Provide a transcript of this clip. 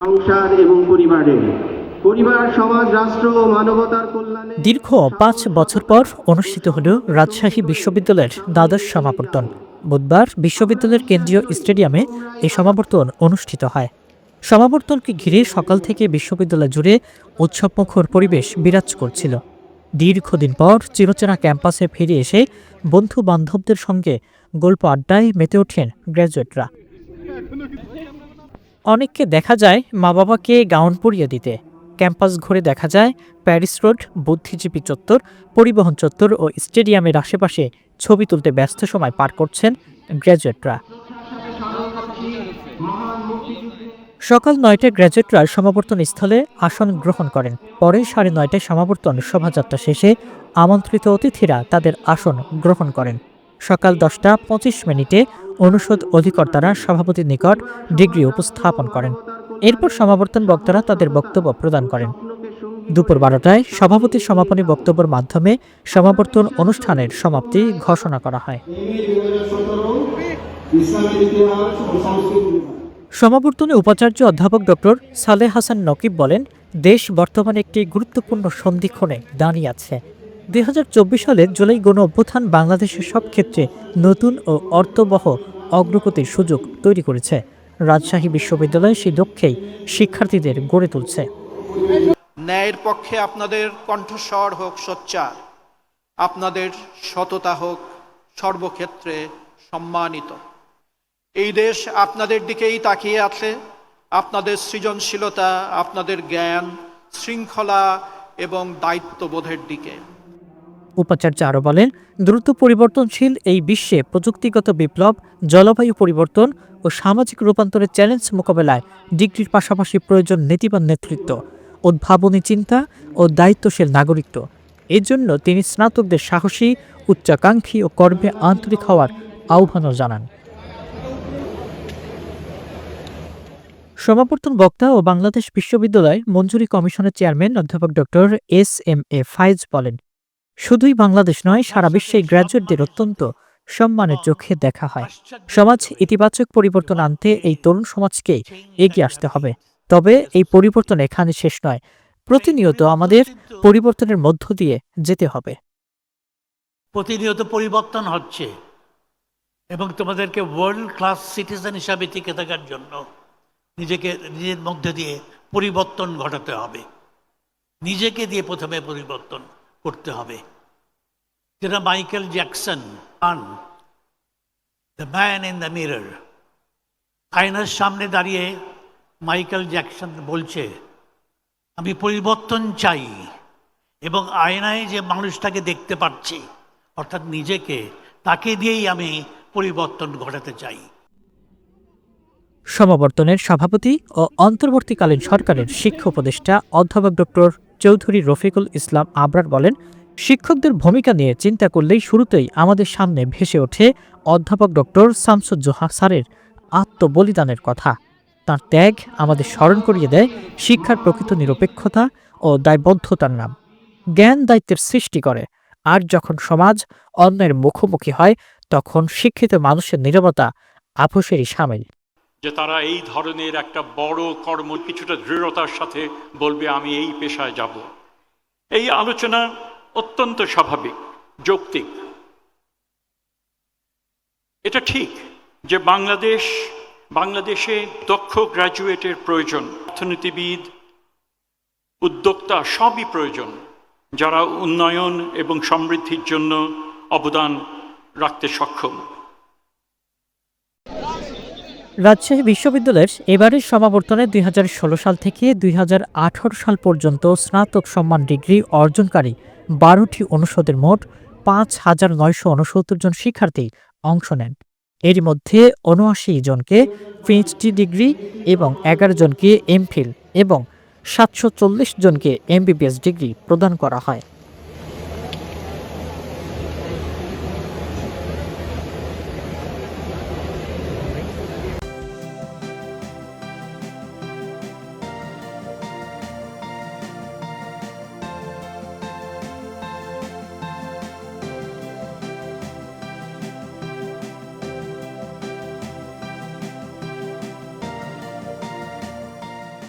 সংসার এবং পরিবারের পরিবার, সমাজ, রাষ্ট্র ও মানবতার কল্যাণে দীর্ঘ ৫ বছর পর অনুষ্ঠিত হল রাজশাহী বিশ্ববিদ্যালয়ের দ্বাদশ সমাবর্তন। বুধবার বিশ্ববিদ্যালয়ের কেন্দ্রীয় স্টেডিয়ামে এই সমাবর্তন অনুষ্ঠিত হয়। সমাবর্তনকে ঘিরে সকাল থেকে বিশ্ববিদ্যালয় জুড়ে উৎসবমুখর পরিবেশ বিরাজ করছিল। দীর্ঘদিন পর চিরচেনা ক্যাম্পাসে ফিরে এসে বন্ধু বান্ধবদের সঙ্গে গল্প আড্ডায় মেতে ওঠেন গ্র্যাজুয়েটরা। অনেককে দেখা যায় মা বাবাকে গাউন পরিয়ে দিতে। ক্যাম্পাস ঘুরে দেখা যায় প্যারিস রোড, বুদ্ধিজীবী চত্বর, পরিবহন চত্বর ও স্টেডিয়ামের আশেপাশে ছবি তুলতে ব্যস্ত সময় পার করছেন গ্র্যাজুয়েটরা। সকাল ৯টায় গ্র্যাজুয়েটরা সমাবর্তন স্থলে আসন গ্রহণ করেন। পরে ৯:৩০ সমাবর্তন শোভাযাত্রা শেষে আমন্ত্রিত অতিথিরা তাদের আসন গ্রহণ করেন। সকাল 10টা 25 অনুষদ অধিকর্তারা সভাপতির নিকট ডিগ্রি উপস্থাপন করেন। এরপর সমাবর্তন বক্তারা তাদের বক্তব্য প্রদান করেন। দুপুর 12টায় সভাপতির সমাপনী বক্তব্যের মাধ্যমে সমাবর্তন অনুষ্ঠানের সমাপ্তি ঘোষণা করা হয়। সমাবর্তনে উপাচার্য অধ্যাপক ডক্টর সালেহ হাসান নকিব বলেন, দেশ বর্তমানে একটি গুরুত্বপূর্ণ সন্ধিক্ষণে দাঁড়িয়ে আছে। ২০২৪ সালের জুলাই গণ অভ্যুত্থান বাংলাদেশের সব ক্ষেত্রে নতুন ও অর্থবহ অগ্রগতির সুযোগ তৈরি করেছে। রাজশাহী বিশ্ববিদ্যালয় সেই লক্ষ্যেই শিক্ষার্থীদের গড়ে তুলছে। ন্যায়ের পক্ষে আপনাদের কণ্ঠস্বর হোক সোচ্চার, আপনাদের সততা হোক সর্বক্ষেত্রে সম্মানিত। এই দেশ আপনাদের দিকেই তাকিয়ে আছে, আপনাদের সৃজনশীলতা, আপনাদের জ্ঞান, শৃঙ্খলা এবং দায়িত্ববোধের দিকে। উপাচার্য আরও বলেন, দ্রুত পরিবর্তনশীল এই বিশ্বে প্রযুক্তিগত বিপ্লব, জলবায়ু পরিবর্তন ও সামাজিক রূপান্তরের চ্যালেঞ্জ মোকাবেলায় ডিগ্রির পাশাপাশি প্রয়োজন নীতিবান নেতৃত্ব, উদ্ভাবনী চিন্তা ও দায়িত্বশীল নাগরিকত্ব। এর জন্য তিনি স্নাতকদের সাহসী, উচ্চাকাঙ্ক্ষী ও কর্মে আন্তরিক হওয়ার আহ্বানও জানান। সমাবর্তন বক্তা ও বাংলাদেশ বিশ্ববিদ্যালয় মঞ্জুরি কমিশনের চেয়ারম্যান অধ্যাপক ডক্টর এস.এম.এ. ফায়েজ বলেন, শুধুই বাংলাদেশ নয়, সারা বিশ্বে গ্র্যাজুয়েটদের অত্যন্ত সম্মানের চোখে দেখা হয়। সমাজ ইতিবাচক পরিবর্তন আনতে এই তরুণ সমাজকে এগিয়ে আসতে হবে। তবে এই পরিবর্তন এখানে শেষ নয়, প্রতিনিয়ত আমাদের পরিবর্তনের মধ্য দিয়ে যেতে হবে। প্রতিনিয়ত পরিবর্তন হচ্ছে এবং তোমাদেরকে ওয়ার্ল্ড ক্লাস সিটিজেন হিসাবে টিকে থাকার জন্য নিজের মধ্যে দিয়ে পরিবর্তন ঘটাতে হবে। নিজেকে দিয়ে প্রথমে পরিবর্তন করতে হবে। যেটা Michael Jackson, the man in the mirror, আয়নার সামনে দাঁড়িয়ে মাইকেল জ্যাকসন বলছে, আমি পরিবর্তন চাই এবং আয়নায় যে মানুষটাকে দেখতে পাচ্ছি অর্থাৎ নিজেকে, তাকে দিয়েই আমি পরিবর্তন ঘটাতে চাই। সমাবর্তনের সভাপতি ও অন্তর্বর্তীকালীন সরকারের শিক্ষা উপদেষ্টা অধ্যাপক ডক্টর চৌধুরী রফিকুল ইসলাম আবরার বলেন, শিক্ষকদের ভূমিকা নিয়ে চিন্তা করলেই শুরুতেই আমাদের সামনে ভেসে ওঠে অধ্যাপক ডক্টর শামসুজ্জোহা স্যারের আত্মবলিদানের কথা। তার ত্যাগ আমাদের স্মরণ করিয়ে দেয় শিক্ষার প্রকৃত নিরপেক্ষতা ও দায়বদ্ধতার নাম। জ্ঞান দায়িত্বের সৃষ্টি করে, আর যখন সমাজ অন্যের মুখোমুখি হয় তখন শিক্ষিত মানুষের নীরবতা আপোষেরই সামিল। যে তারা এই ধরনের একটা বড় কর্ম কিছুটা দৃঢ়তার সাথে বলবে, আমি এই পেশায় যাব। এই আলোচনা অত্যন্ত স্বাভাবিক, যৌক্তিক। এটা ঠিক যে বাংলাদেশে দক্ষ গ্র্যাজুয়েটের প্রয়োজন, অর্থনীতিবিদ, উদ্যোক্তা সবই প্রয়োজন, যারা উন্নয়ন এবং সমৃদ্ধির জন্য অবদান রাখতে সক্ষম। রাজশাহী বিশ্ববিদ্যালয়ের এবারের সমাবর্তনে ২০১৬ সাল থেকে ২০১৮ সাল পর্যন্ত স্নাতক সম্মান ডিগ্রি অর্জনকারী ১২টি অনুষদের মোট ৫,৯৬৯ জন শিক্ষার্থী অংশ নেন। এর মধ্যে ৭৯ জনকে পিএইচডি ডিগ্রি এবং ১১ জনকে এমফিল এবং ৭৪০ জনকে এমবিবিএস ডিগ্রি প্রদান করা হয়।